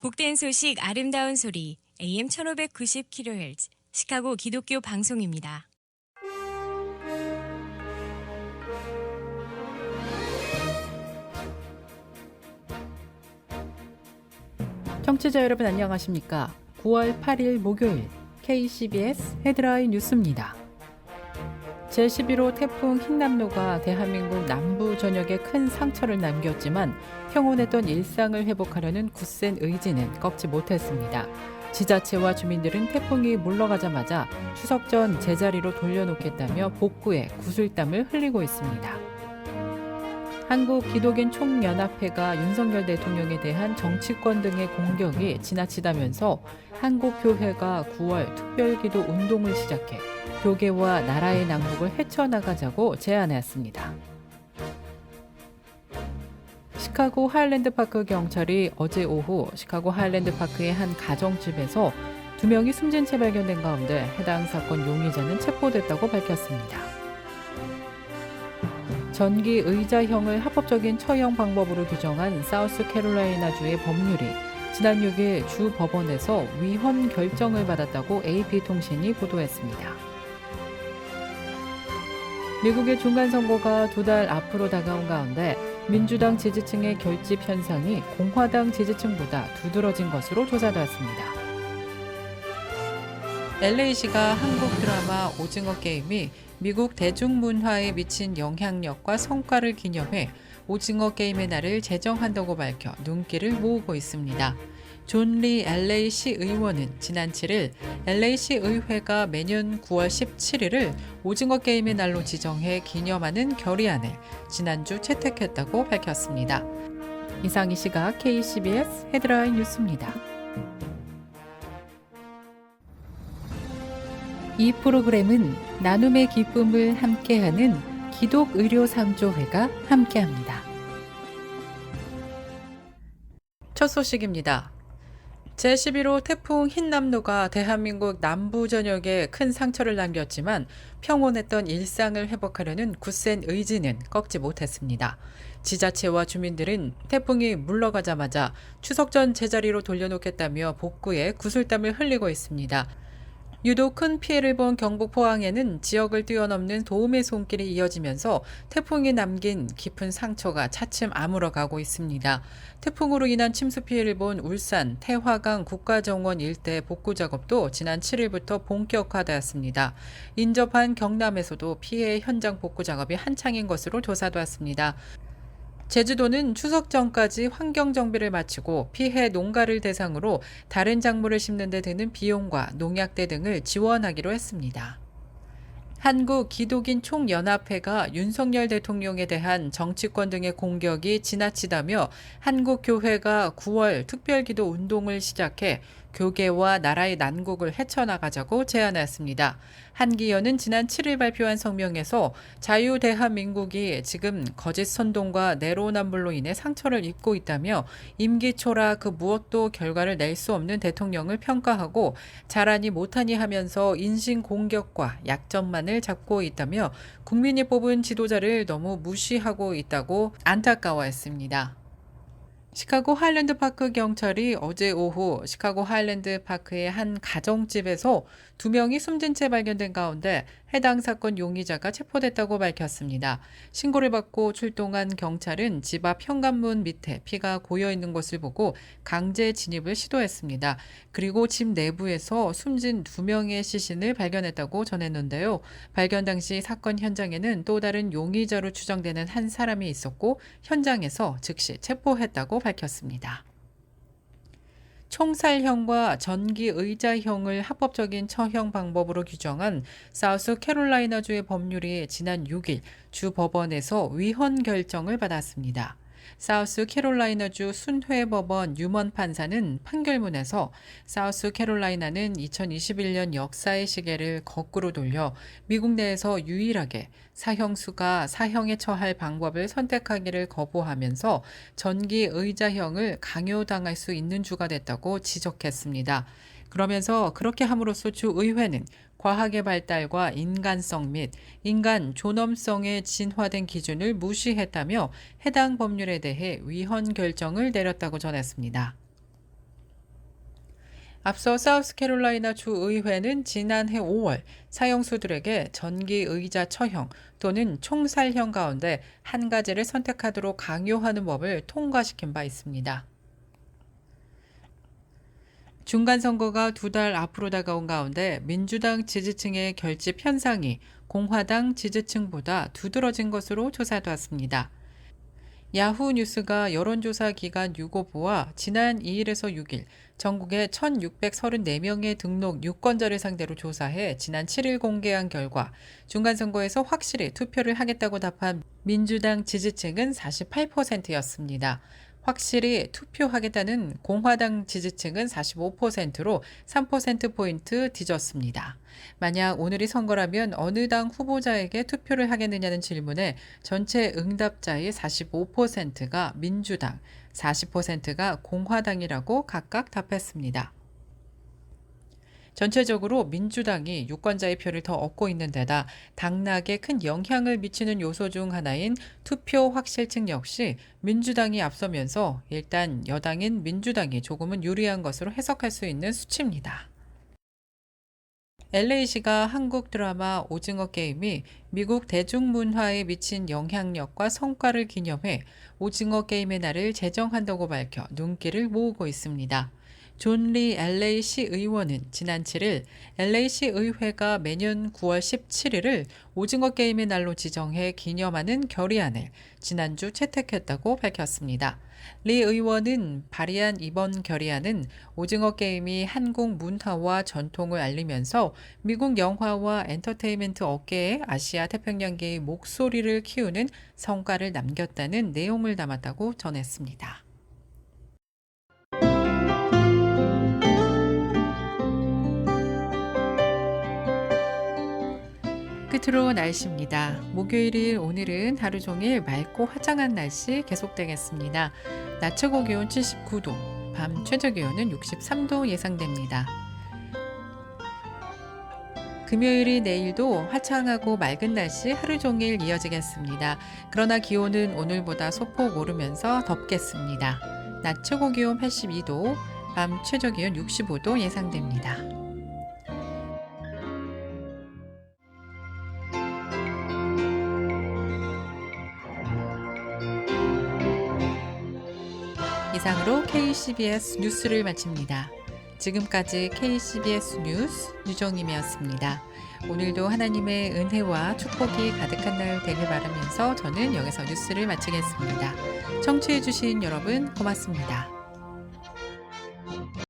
복된 소식 아름다운 소리 AM 1590kHz 시카고 기독교 방송입니다. 청취자 여러분 안녕하십니까? 9월 8일 목요일 KCBS 헤드라인 뉴스입니다. 제11호 태풍 흰남노가 대한민국 남부 전역에 큰 상처를 남겼지만 평온했던 일상을 회복하려는 굳센 의지는 꺾지 못했습니다. 지자체와 주민들은 태풍이 물러가자마자 추석 전 제자리로 돌려놓겠다며 복구에 구슬땀을 흘리고 있습니다. 한국 기독인 총연합회가 윤석열 대통령에 대한 정치권 등의 공격이 지나치다면서 한국교회가 9월 특별기도 운동을 시작해 교계와 나라의 낭독을 헤쳐나가자고 제안했습니다. 시카고 하일랜드파크 경찰이 어제 오후 시카고 하일랜드파크의 한 가정집에서 2명이 숨진 채 발견된 가운데 해당 사건 용의자는 체포됐다고 밝혔습니다. 전기 의자형을 합법적인 처형 방법으로 규정한 사우스캐롤라이나주의 법률이 지난 6일 주 법원에서 위헌 결정을 받았다고 AP통신이 보도했습니다. 미국의 중간선거가 2달 앞으로 다가온 가운데 민주당 지지층의 결집 현상이 공화당 지지층보다 두드러진 것으로 조사되었습니다. LA시가 한국 드라마 오징어 게임이 미국 대중문화에 미친 영향력과 성과를 기념해 오징어 게임의 날을 제정한다고 밝혀 눈길을 모으고 있습니다. 존 리 LA시 의원은 지난 7일 LA시 의회가 매년 9월 17일을 오징어 게임의 날로 지정해 기념하는 결의안을 지난주 채택했다고 밝혔습니다. 이상 이 시각 KCBS 헤드라인 뉴스입니다. 이 프로그램은 나눔의 기쁨을 함께하는 기독의료상조회가 함께합니다. 첫 소식입니다. 제11호 태풍 흰남노가 대한민국 남부 전역에 큰 상처를 남겼지만 평온했던 일상을 회복하려는 굳센 의지는 꺾지 못했습니다. 지자체와 주민들은 태풍이 물러가자마자 추석 전 제자리로 돌려놓겠다며 복구에 구슬땀을 흘리고 있습니다. 유독 큰 피해를 본 경북 포항에는 지역을 뛰어넘는 도움의 손길이 이어지면서 태풍이 남긴 깊은 상처가 차츰 아물어가고 있습니다. 태풍으로 인한 침수 피해를 본 울산, 태화강 국가정원 일대 복구 작업도 지난 7일부터 본격화되었습니다. 인접한 경남에서도 피해 현장 복구 작업이 한창인 것으로 조사되었습니다. 제주도는 추석 전까지 환경 정비를 마치고 피해 농가를 대상으로 다른 작물을 심는 데 드는 비용과 농약대 등을 지원하기로 했습니다. 한국 기독인 총연합회가 윤석열 대통령에 대한 정치권 등의 공격이 지나치다며 한국교회가 9월 특별기도 운동을 시작해 교계와 나라의 난국을 헤쳐나가자고 제안했습니다. 한기현은 지난 7일 발표한 성명에서 자유대한민국이 지금 거짓 선동과 내로남불로 인해 상처를 입고 있다며 임기 초라 그 무엇도 결과를 낼 수 없는 대통령을 평가하고 잘하니 못하니 하면서 인신공격과 약점만을 잡고 있다며 국민이 뽑은 지도자를 너무 무시하고 있다고 안타까워했습니다. 시카고 하일랜드파크 경찰이 어제 오후 시카고 하일랜드파크의 한 가정집에서 2명이 숨진 채 발견된 가운데 해당 사건 용의자가 체포됐다고 밝혔습니다. 신고를 받고 출동한 경찰은 집 앞 현관문 밑에 피가 고여 있는 것을 보고 강제 진입을 시도했습니다. 그리고 집 내부에서 숨진 2명의 시신을 발견했다고 전했는데요. 발견 당시 사건 현장에는 또 다른 용의자로 추정되는 한 사람이 있었고 현장에서 즉시 체포했다고 밝혔습니다. 총살형과 전기 의자형을 합법적인 처형 방법으로 규정한 사우스캐롤라이나주의 법률이 지난 6일 주 법원에서 위헌 결정을 받았습니다. 사우스캐롤라이나주 순회법원 유먼 판사는 판결문에서 사우스캐롤라이나는 2021년 역사의 시계를 거꾸로 돌려 미국 내에서 유일하게 사형수가 사형에 처할 방법을 선택하기를 거부하면서 전기 의자형을 강요당할 수 있는 주가 됐다고 지적했습니다. 그러면서 그렇게 함으로써 주의회는 과학의 발달과 인간성 및 인간 존엄성에 진화된 기준을 무시했다며 해당 법률에 대해 위헌 결정을 내렸다고 전했습니다. 앞서 사우스캐롤라이나 주의회는 지난해 5월 사형수들에게 전기의자 처형 또는 총살형 가운데 한 가지를 선택하도록 강요하는 법을 통과시킨 바 있습니다. 중간선거가 2달 앞으로 다가온 가운데 민주당 지지층의 결집 현상이 공화당 지지층보다 두드러진 것으로 조사되었습니다. 야후 뉴스가 여론조사 기관 유고보와 지난 2일에서 6일 전국의 1,634명의 등록 유권자를 상대로 조사해 지난 7일 공개한 결과 중간선거에서 확실히 투표를 하겠다고 답한 민주당 지지층은 48%였습니다. 확실히 투표하겠다는 공화당 지지층은 45%로 3%포인트 뒤졌습니다. 만약 오늘이 선거라면 어느 당 후보자에게 투표를 하겠느냐는 질문에 전체 응답자의 45%가 민주당, 40%가 공화당이라고 각각 답했습니다. 전체적으로 민주당이 유권자의 표를 더 얻고 있는 데다 당락에 큰 영향을 미치는 요소 중 하나인 투표 확실층 역시 민주당이 앞서면서 일단 여당인 민주당이 조금은 유리한 것으로 해석할 수 있는 수치입니다. LA시가 한국 드라마 오징어 게임이 미국 대중문화에 미친 영향력과 성과를 기념해 오징어 게임의 날을 제정한다고 밝혀 눈길을 모으고 있습니다. 존 리 LA시 의원은 지난 7일 LA시 의회가 매년 9월 17일을 오징어 게임의 날로 지정해 기념하는 결의안을 지난주 채택했다고 밝혔습니다. 리 의원은 발의한 이번 결의안은 오징어 게임이 한국 문화와 전통을 알리면서 미국 영화와 엔터테인먼트 업계의 아시아 태평양계의 목소리를 키우는 성과를 남겼다는 내용을 담았다고 전했습니다. 끝으로 날씨입니다. 목요일인 오늘은 하루 종일 맑고 화창한 날씨 계속되겠습니다. 낮 최고 기온 79도, 밤 최저 기온은 63도 예상됩니다. 금요일이 내일도 화창하고 맑은 날씨 하루 종일 이어지겠습니다. 그러나 기온은 오늘보다 소폭 오르면서 덥겠습니다. 낮 최고 기온 82도, 밤 최저 기온 65도 예상됩니다. 이상으로 KCBS 뉴스를 마칩니다. 지금까지 KCBS 뉴스 유정임이었습니다. 오늘도 하나님의 은혜와 축복이 가득한 날 되길 바라면서 저는 여기서 뉴스를 마치겠습니다. 청취해주신 여러분 고맙습니다.